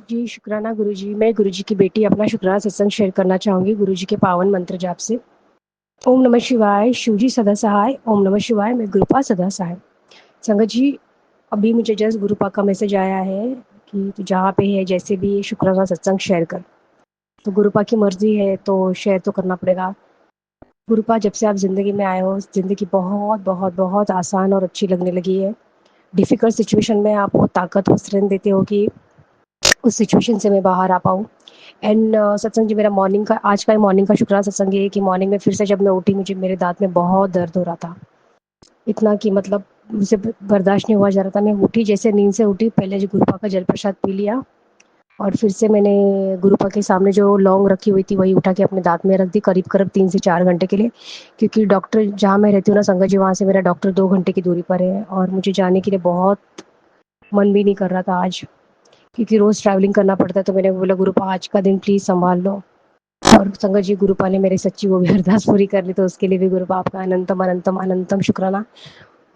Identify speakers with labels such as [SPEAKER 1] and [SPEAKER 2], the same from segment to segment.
[SPEAKER 1] जी, शुक्राना गुरुजी। मैं गुरुजी की बेटी अपना शुक्राना सत्संग शेयर करना चाहूँगी गुरुजी के पावन मंत्र जाप से। ओम नमः शिवाय, शिव जी सदा सहाय, ओम नमः शिवाय, मैं गुरुपा सदा सहाय। संगत जी, अभी मुझे जस्ट गुरुपा का मैसेज आया है कि तू जहाँ पे है जैसे भी शुक्राना सत्संग शेयर कर। तो गुरुपा की मर्ज़ी है तो शेयर तो करना पड़ेगा। गुरुपा, जब से आप ज़िंदगी में आए हो, ज़िंदगी बहुत, बहुत, बहुत आसान और अच्छी लगने लगी है। डिफ़िकल्ट सिचुएशन में आप वो ताकत, वो स्ट्रेंथ देते हो कि उस सिचुएशन से मैं बाहर आ पाऊँ। एंड सत्संग जी, मेरा मॉर्निंग का आज का मॉर्निंग का शुक्राना सत्संग ये है कि मॉर्निंग में फिर से जब मैं उठी, मुझे मेरे दाँत में बहुत दर्द हो रहा था। इतना कि मतलब मुझसे बर्दाश्त नहीं हुआ जा रहा था। मैं उठी, जैसे नींद से उठी, पहले जो गुरुपा का जल प्रसाद पी लिया और फिर से मैंने गुरुपा के सामने जो लौंग रखी हुई थी वही उठा के अपने दाँत में रख दी, करीब-करीब 3 से 4 घंटे के लिए। क्योंकि डॉक्टर जहाँ मैं रहती हूँ ना संगत जी, वहाँ से मेरा डॉक्टर 2 घंटे की दूरी पर है और मुझे जाने के लिए बहुत मन भी नहीं कर रहा था आज, क्योंकि रोज़ ट्रैवलिंग करना पड़ता है। तो मैंने बोला, गुरुपा आज का दिन प्लीज़ सँभाल लो। और संगत जी, गुरुपा ने मेरी सच्ची वो भी अरदास पूरी कर ली, तो उसके लिए भी गुरुपा आपका अनंतम अनंतम अनंतम शुक्राना।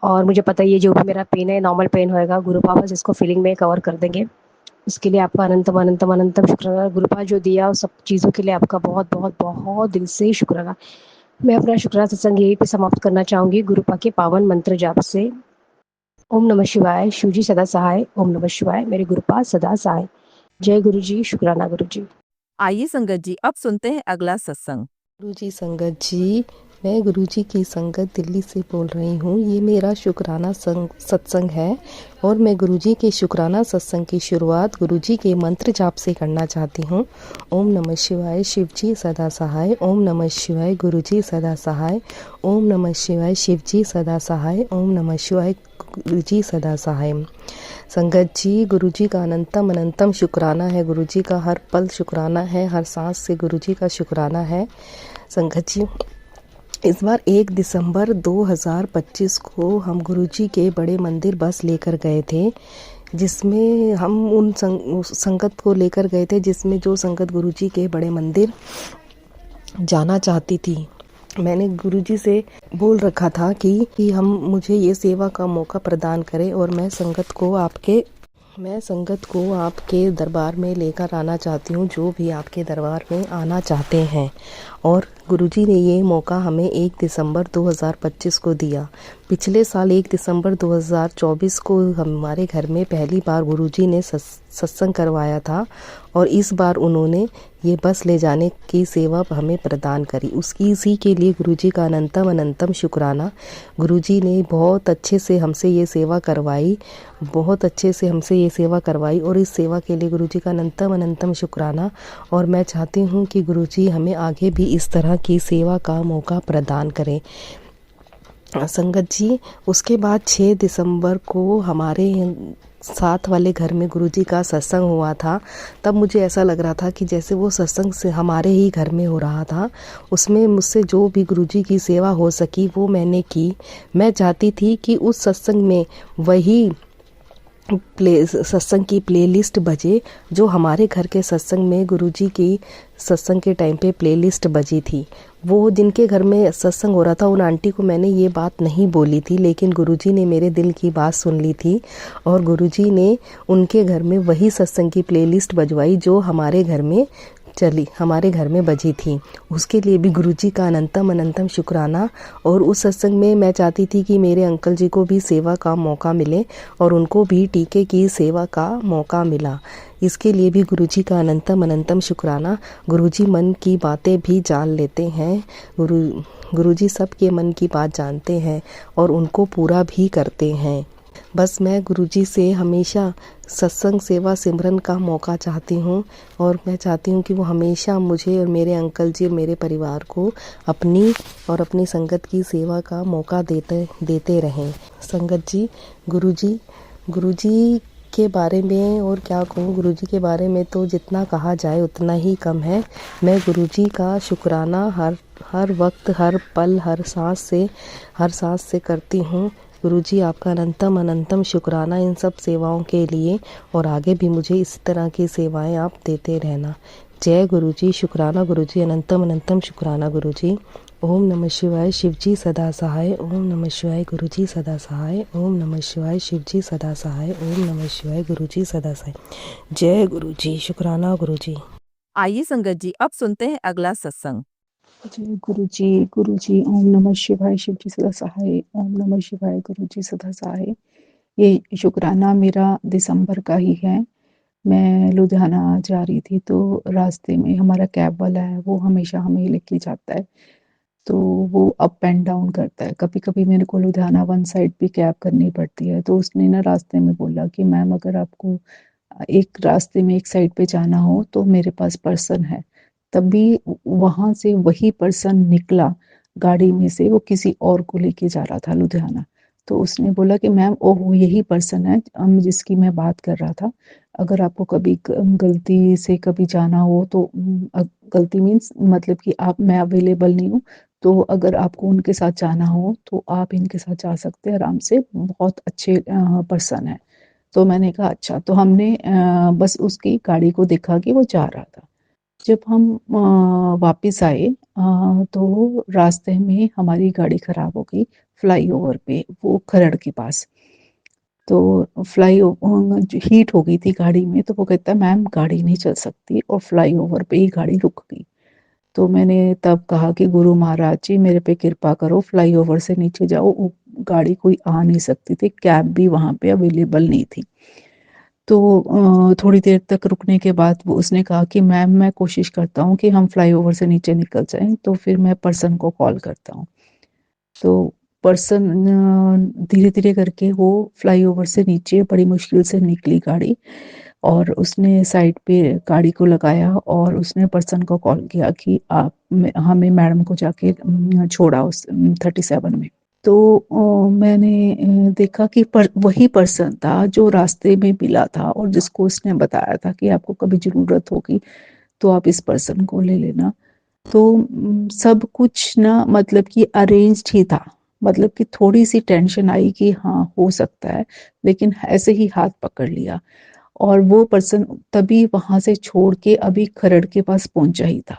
[SPEAKER 1] और मुझे पता है ये जो भी मेरा पेन है नॉर्मल पेन होएगा, गुरुपा बस इसको फीलिंग में कवर कर देंगे। उसके लिए आपका अनंतम अनंतम अनंतम शुक्राना। गुरुपा जो दिया उस सब चीज़ों के लिए आपका बहुत बहुत बहुत दिल से शुक्राना। मैं अपना शुक्राना सत्संग यहीं पे समाप्त करना चाहूँगी गुरुपा के पावन मंत्र जाप से। ओम नमः शिवाय, शिव जी सदा सहाय, ओम नमः शिवाय, मेरे गुरुपा सदा सहाय। जय गुरु जी, शुक्राना गुरु जी।
[SPEAKER 2] आइए संगत जी, अब सुनते हैं अगला सत्संग।
[SPEAKER 3] गुरुजी संगत जी, मैं गुरुजी की संगत दिल्ली से बोल रही हूँ। ये मेरा शुक्राना सत्संग है और मैं गुरुजी के शुक्राना सत्संग की शुरुआत गुरुजी के मंत्र जाप से करना चाहती हूँ। ओम नमः शिवाय, शिव जी सदा सहाय, ओम नमः शिवाय, गुरुजी सदा सहाय, ओम नमः शिवाय, शिव जी सदा सहाय, ओम नमः शिवाय, गुरुजी सदा सहाय। संगत जी, गुरुजी का अनंतम अनंतम शुक्राना है। गुरुजी का हर पल शुक्राना है, हर सांस से गुरुजी का शुक्राना है। संगत जी, इस बार 1 दिसंबर 2025 को हम गुरुजी के बड़े मंदिर बस लेकर गए थे, जिसमें हम उन संगत को लेकर गए थे जिसमें जो संगत गुरुजी के बड़े मंदिर जाना चाहती थी। मैंने गुरुजी से बोल रखा था कि हम मुझे ये सेवा का मौका प्रदान करें और मैं संगत को आपके दरबार में लेकर आना चाहती हूँ, जो भी आपके दरबार में आना चाहते हैं। और गुरुजी ने ये मौका हमें 1 दिसंबर 2025 को दिया। पिछले साल 1 दिसंबर 2024 को हमारे घर में पहली बार गुरुजी ने सत्संग करवाया था और इस बार उन्होंने ये बस ले जाने की सेवा हमें प्रदान करी। इसी के लिए गुरुजी का अनंतम अनंतम शुक्राना। गुरुजी ने बहुत अच्छे से हमसे ये सेवा करवाई, और इस सेवा के लिए गुरुजी का अनंतम अनंतम शुक्राना। और मैं चाहती हूँ कि गुरुजी हमें आगे भी इस तरह की सेवा का मौका प्रदान करें। संगत जी, उसके बाद 6 दिसंबर को हमारे साथ वाले घर में गुरुजी का सत्संग हुआ था। तब मुझे ऐसा लग रहा था कि जैसे वो सत्संग से हमारे ही घर में हो रहा था। उसमें मुझसे जो भी गुरुजी की सेवा हो सकी वो मैंने की। मैं चाहती थी कि उस सत्संग में वही सत्संग की प्लेलिस्ट बजे जो हमारे घर के सत्संग में गुरुजी की सत्संग के टाइम पे प्लेलिस्ट बजी थी। वो जिनके घर में सत्संग हो रहा था उन आंटी को मैंने ये बात नहीं बोली थी, लेकिन गुरुजी ने मेरे दिल की बात सुन ली थी और गुरुजी ने उनके घर में वही सत्संग की प्लेलिस्ट बजवाई जो हमारे घर में बजी थी। उसके लिए भी गुरुजी का अनंतम अनंतम शुक्राना। और उस सत्संग में मैं चाहती थी कि मेरे अंकल जी को भी सेवा का मौका मिले और उनको भी टीके की सेवा का मौका मिला। इसके लिए भी गुरुजी का अनंतम अनंतम शुक्राना। गुरुजी मन की बातें भी जान लेते हैं। गुरुजी सबके मन की बात जानते हैं और उनको पूरा भी करते हैं। बस मैं गुरुजी से हमेशा सत्संग सेवा सिमरन का मौका चाहती हूँ और मैं चाहती हूँ कि वो हमेशा मुझे और मेरे अंकल जी और मेरे परिवार को अपनी संगत की सेवा का मौका देते रहें। संगत जी, गुरुजी के बारे में और क्या कहूँ, गुरुजी के बारे में तो जितना कहा जाए उतना ही कम है। मैं गुरुजी का शुक्राना हर वक्त, हर पल, हर सांस से करती हूँ। गुरुजी, आपका अनंतम अनंतम शुक्राना इन सब सेवाओं के लिए और आगे भी मुझे इस तरह की सेवाएं आप देते रहना। जय गुरुजी, शुक्राना गुरुजी, अनंतम अनंतम शुक्राना गुरुजी। ओम नमः शिवाय शिवजी सदा सहाय। ओम नमः शिवाय गुरुजी सदा सहाय। ओम नमः शिवाय शिवजी सदा सहाय। ओम नमः शिवाय गुरुजी सदा सहाय। जय गुरुजी, शुक्राना गुरुजी।
[SPEAKER 2] आइए संगत जी अब सुनते हैं अगला सत्संग।
[SPEAKER 4] जय गुरु जी ओम नमः शिवाय शिव जी सदा सहाय। ओम नमः शिवाय गुरु जी सदा सहाय। ये शुक्राना मेरा दिसंबर का ही है। मैं लुधियाना जा रही थी तो रास्ते में हमारा कैब वाला है, वो हमेशा हमें लेके जाता है, तो वो अप एंड डाउन करता है। कभी कभी मेरे को लुधियाना वन साइड भी कैब करनी पड़ती है, तो उसने ना रास्ते में बोला कि मैम अगर आपको एक रास्ते में एक साइड पे जाना हो तो मेरे पास पर्सन है। तभी वहां से वही पर्सन निकला गाड़ी में से, वो किसी और को लेके जा रहा था लुधियाना। तो उसने बोला कि मैम ओह यही पर्सन है जिसकी मैं बात कर रहा था। अगर आपको कभी गलती से कभी जाना हो तो गलती मीन्स मतलब कि आप मैं अवेलेबल नहीं हूँ, तो अगर आपको उनके साथ जाना हो तो आप इनके साथ जा सकते हैं आराम से, बहुत अच्छे पर्सन है। तो मैंने कहा अच्छा, तो हमने बस उसकी गाड़ी को देखा कि वो जा रहा था। जब हम वापस आए तो रास्ते में हमारी गाड़ी खराब हो गई फ्लाईओवर पे, वो खरड़ के पास। तो हीट हो गई थी गाड़ी में, तो वो कहता है मैम गाड़ी नहीं चल सकती, और फ्लाईओवर पे ही गाड़ी रुक गई। तो मैंने तब कहा कि गुरु महाराज जी मेरे पे कृपा करो, फ्लाईओवर से नीचे जाओ। वो गाड़ी कोई आ नहीं सकती थी, कैब भी वहाँ पे अवेलेबल नहीं थी। तो थोड़ी देर तक रुकने के बाद वो उसने कहा कि मैम मैं कोशिश करता हूँ कि हम फ्लाईओवर से नीचे निकल जाएं, तो फिर मैं पर्सन को कॉल करता हूँ। तो पर्सन धीरे धीरे करके वो फ्लाईओवर से नीचे बड़ी मुश्किल से निकली गाड़ी, और उसने साइड पे गाड़ी को लगाया और उसने पर्सन को कॉल किया कि आप हमें मैडम को जाके छोड़ा उस 37 में। तो मैंने देखा कि वही पर्सन था जो रास्ते में मिला था और जिसको उसने बताया था कि आपको कभी ज़रूरत होगी तो आप इस पर्सन को ले लेना। तो सब कुछ ना मतलब कि अरेंज्ड ही था। मतलब कि थोड़ी सी टेंशन आई कि हाँ हो सकता है, लेकिन ऐसे ही हाथ पकड़ लिया, और वो पर्सन तभी वहां से छोड़ के अभी खरड़ के पास पहुंचा ही था।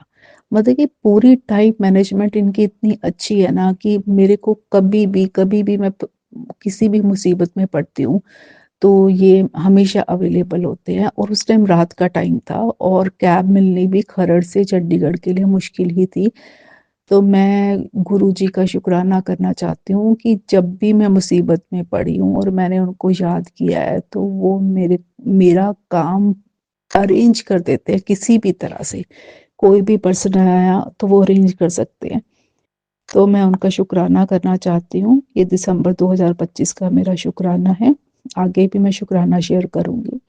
[SPEAKER 4] मतलब कि पूरी टाइम मैनेजमेंट इनकी इतनी अच्छी है ना कि मेरे को कभी भी मैं किसी भी मुसीबत में पड़ती हूँ तो ये हमेशा अवेलेबल होते हैं। और उस टाइम रात का टाइम था और कैब मिलनी भी खरड़ से चंडीगढ़ के लिए मुश्किल ही थी। तो मैं गुरुजी का शुक्राना करना चाहती हूँ कि जब भी मैं मुसीबत में पड़ी हूँ और मैंने उनको याद किया है, तो वो मेरा काम अरेंज कर देते हैं किसी भी तरह से। कोई भी पर्सन आया तो वो अरेंज कर सकते हैं। तो मैं उनका शुक्राना करना चाहती हूँ। ये दिसंबर 2025 का मेरा शुक्राना है। आगे भी मैं शुक्राना शेयर करूँगी।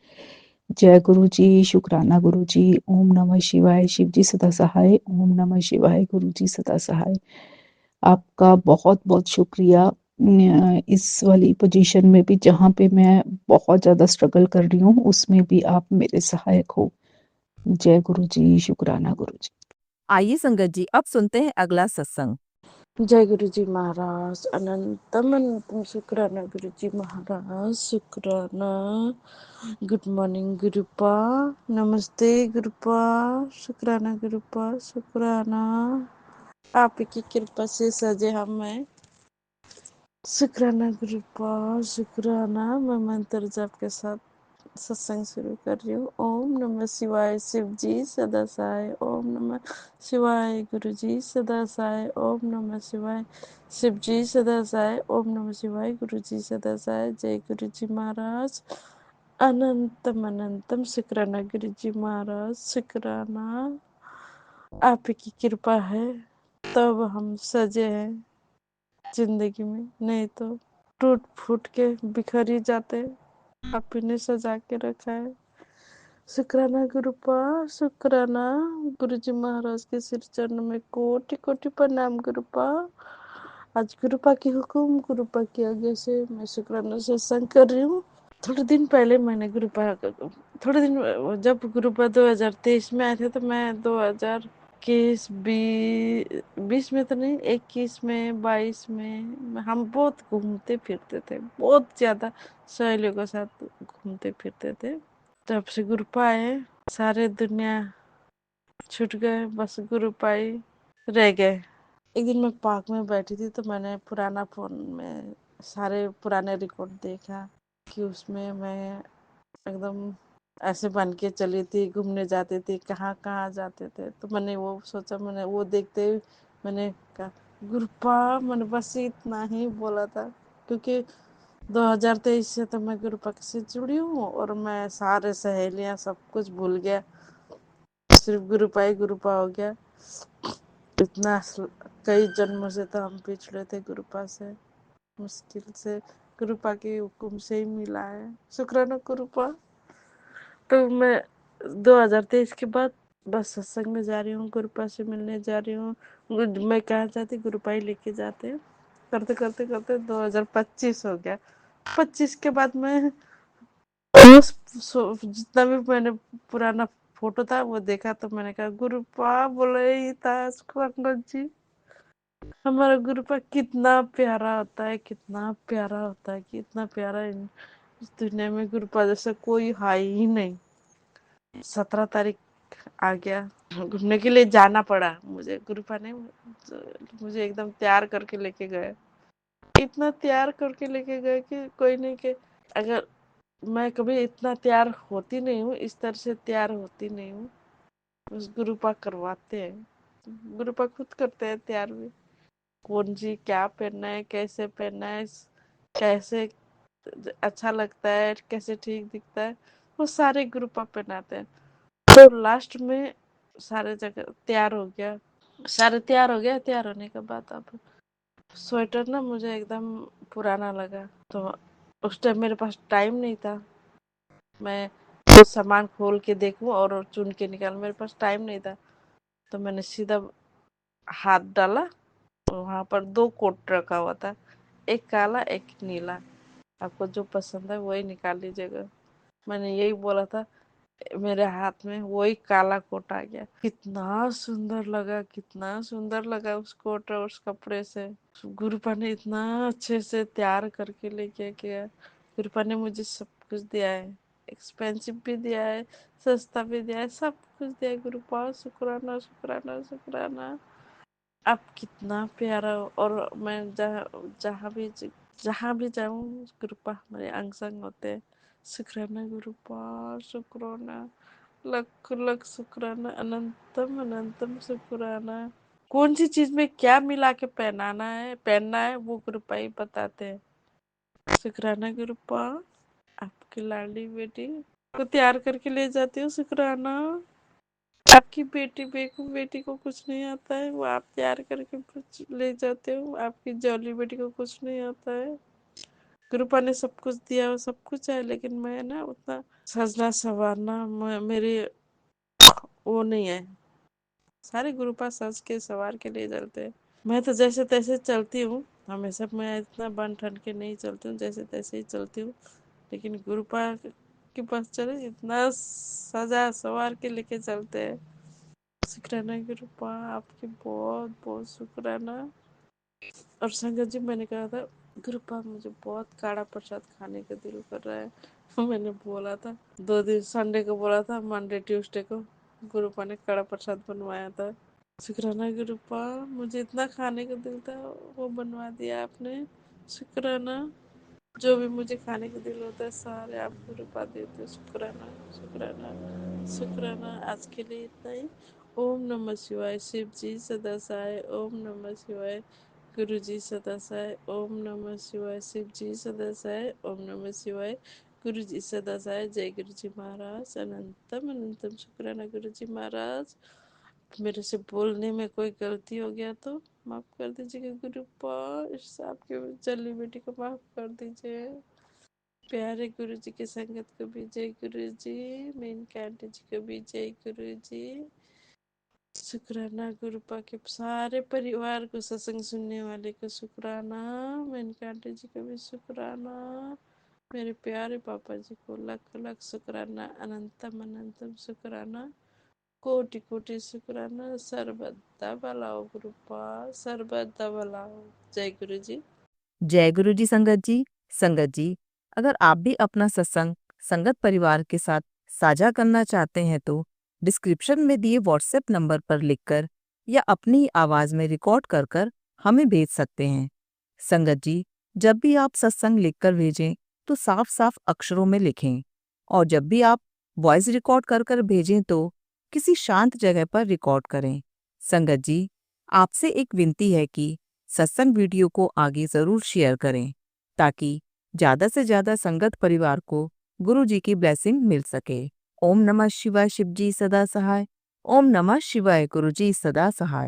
[SPEAKER 4] जय गुरु जी, शुक्राना गुरु जी। ओम नमः शिवाय, शिव जी सदा सहाय। ओम नमः शिवाय, गुरु जी सदा सहाय। आपका बहुत-बहुत शुक्रिया इस वाली पोजीशन में भी जहाँ पे मैं बहुत ज़्यादा स्ट्रगल कर रही हूँ, उसमें भी आप मेरे सहायक हो। जय गुरु जी, शुक्राना गुरु जी।
[SPEAKER 2] आइए संगत जी अब सुनते हैं अगला सत्संग।
[SPEAKER 5] जय गुरु जी महाराज, अनंतम अनंतम शुक्राना गुरु जी महाराज, शुक्राना। गुड मॉर्निंग गुरुपा, नमस्ते गुरुपा, शुक्राना गुरुपा, शुक्राना। आप की कृपा से सजे हम हैं। शुक्राना गुरुपा, शुक्राना। मैं मंत्र जाप के साथ सत्संग शुरू कर रही हूँ। ओम नमः शिवाय, शिव जी सदा सहाय। ओम नमः शिवाय, गुरु जी सदा सहाय। ओम नमः शिवाय, शिव जी सदा सहाय। ओम नमः शिवाय, गुरु जी सदा सहाय। जय गुरु जी महाराज, अनंतम अनंतम शुक्राना गुरु जी महाराज, शुक्राना। आपकी कृपा है तब हम सजे हैं जिंदगी में, नहीं तो टूट फूट के बिखर ही जाते। आप ही ने सजा के रखा है। शुक्राना गुरुपा, शुक्राना। गुरु जी महाराज के सिर चरणों में कोटि कोटि प्रणाम गुरुपा। आज गुरुपा की हुक्म, गुरुपा की आज्ञा से मैं शुक्राना सत्संग कर रही हूँ। थोड़े दिन पहले मैंने थोड़े दिन जब गुरुपा 2023 में आए थे, तो मैं 2021 20 में तो नहीं, 21 में 22 में हम बहुत घूमते फिरते थे, बहुत ज़्यादा सहेलियों के साथ घूमते फिरते थे। तब से गुरुपा आए, सारे दुनिया छूट गए, बस गुरुपा ही रह गए। एक दिन मैं पार्क में बैठी थी तो मैंने पुराना फ़ोन में सारे पुराने रिकॉर्ड देखा कि उसमें मैं एकदम ऐसे बन के चली थी, घूमने जाती थी, कहाँ कहाँ जाते थे। तो मैंने वो सोचा, मैंने वो देखते ही मैंने कहा गुरुपा, मैंने बस इतना ही बोला था, क्योंकि 2023 से तो मैं गुरुपा से जुड़ी हूँ और मैं सारे सहेलियाँ सब कुछ भूल गया, सिर्फ गुरुपा ही गुरुपा हो गया। इतना कई जन्मों से तो हम पिछड़े थे गुरुपा से, मुश्किल से गुरुपा के हुक्म से ही मिला है, शुक्राना गुरुपा। तो मैं 2023 के बाद बस सत्संग में जा रही हूँ, गुरुपा से मिलने जा रही हूँ। मैं कहाँ जाती, गुरुपा ही लेके जाते हैं। करते करते करते 2025 हो गया। 25 के बाद मैं जितना भी मैंने पुराना फोटो था वो देखा तो मैंने कहा गुरुपा बोले ही था इसको, अंकल जी हमारा गुरुपा कितना प्यारा होता है, कितना प्यारा होता है, कितना प्यारा। इस दुनिया में गुरुपा जैसा कोई है ही नहीं। 17 तारीख आ गया, घूमने के लिए जाना पड़ा मुझे, गुरुपा ने मुझे एकदम तैयार करके लेके गए, इतना तैयार करके लेके गए कि कोई नहीं के, अगर मैं कभी इतना तैयार होती नहीं हूँ, इस तरह से तैयार होती नहीं हूँ। उस गुरुपा करवाते हैं, गुरुपा खुद करते हैं तैयार भी, कौन सी क्या पहनना है, कैसे पहनना है, कैसे अच्छा लगता है, कैसे ठीक दिखता है, वो सारे गुरुपा पहनाते हैं। तो लास्ट में सारे जगह तैयार हो गया, सारे तैयार हो गया। तैयार होने के बाद अब स्वेटर ना मुझे एकदम पुराना लगा, तो उस टाइम मेरे पास टाइम नहीं था मैं सामान खोल के देखूं और चुन के निकाल, मेरे पास टाइम नहीं था। तो मैंने सीधा हाथ डाला, वहां पर 2 कोट रखा हुआ था, एक काला एक नीला, आपको जो पसंद है वही निकाल लीजिएगा। मैंने यही बोला था, मेरे हाथ में वही काला कोट आ गया। कितना सुंदर लगा, कितना सुंदर लगा उस कोट और उस कपड़े से। गुरुपा ने इतना अच्छे से तैयार करके लेके गया। गुरुपा ने मुझे सब कुछ दिया है, एक्सपेंसिव भी दिया है, सस्ता भी दिया है, सब कुछ दिया है। गुरुपा शुक्राना शुक्राना शुक्राना, आप कितना प्यारा हो। और मैं जहाँ भी जाऊँ गुरुपा हमारे अंग संग होते हैं। शुक्राना गुरुपा, शुक्राना, लख लख शुक्राना, अनंतम अनंतम शुक्राना। कौन सी चीज में क्या मिला के पहनना है वो गुरुपा ही बताते हैं। शुक्राना गुरुपा, आपकी लाडली बेटी को तैयार करके ले जाती हूँ। शुक्राना, आपकी बेटी को कुछ नहीं आता है, वो आप तैयार करके ले जाते हो। आपकी जॉली बेटी को कुछ नहीं आता है। गुरुपा ने सब कुछ दिया, वो सब कुछ है, लेकिन मैं ना उतना सजना संवारना मेरे वो नहीं है। सारे गुरुपा सज के सवार के ले चलते हैं, मैं तो जैसे तैसे चलती हूँ। हमेशा मैं इतना बन ठन के नहीं चलती हूँ, जैसे तैसे ही चलती हूँ। लेकिन गुरुपा के पास चले इतना सजा सवार के लेके चलते हैं। शुक्राना गुरुपा, आपकी बहुत बहुत शुक्राना। और संगत जी, मैंने कहा था गुरुपा मुझे बहुत काढ़ा प्रसाद खाने का दिल कर रहा है। मैंने बोला था 2 दिन, संडे को बोला था, मंडे ट्यूसडे को गुरुपा ने काढ़ा प्रसाद बनवाया था। शुक्राना गुरुपा, मुझे इतना खाने का दिल था, वो बनवा दिया आपने। शुक्राना, जो भी मुझे खाने का दिल होता है सारे आप गुरुपा देते हो। शुक्राना शुक्राना शुक्राना। आज के लिए इतना ही। ओम नमः शिवाय। शिव जी सदा सहाय। ओम नमः शिवाय। गुरु जी सदा सहाय। ओम नमः शिवाय। शिव जी सदा सहाय। ओम नमः शिवाय। गुरु जी सदा सहाय। जय गुरु जी महाराज। अनंतम अनंतम शुक्राना गुरु जी महाराज। मेरे से बोलने में कोई गलती हो गया तो माफ कर दीजिएगा गुरुपा। इस आपके जल्ली बेटी को माफ कर दीजिए। प्यारे गुरु जी की संगत को भी जय गुरु जी। मेन कैंटी जी को भी जय गुरु जी। शुक्राना गुरुपा के सारे परिवार को, सत्संग सुनने वाले को शुक्राना। मेन कैंटी जी को भी शुक्राना। मेरे प्यारे पापा जी को लख लख शुक्राना, अनंतम अनंतम शुक्राना, कोटि कोटि शुक्राना। सर्वदा भलाओ गुरुपा, सर्वदा भलाओ। जय गुरु जी।
[SPEAKER 2] जय गुरु जी संगत जी, अगर आप भी अपना सत्संग संगत परिवार के साथ साझा करना चाहते हैं तो डिस्क्रिप्शन में दिए व्हाट्सएप नंबर पर लिखकर या अपनी आवाज में रिकॉर्ड कर कर हमें भेज सकते हैं। संगत जी, जब भी आप सत्संग लिखकर भेजें तो साफ साफ अक्षरों में लिखें, और जब भी आप वॉइस रिकॉर्ड कर कर भेजें तो किसी शांत जगह पर रिकॉर्ड करें। संगत जी, आपसे एक विनती है कि सत्संग वीडियो को आगे जरूर शेयर करें ताकि ज्यादा से ज्यादा संगत परिवार को गुरु जी की ब्लेसिंग मिल सके। ओम नमः शिवाय, शिव जी सदा सहाय। ओम नमः शिवाय, गुरु जी सदा सहाय।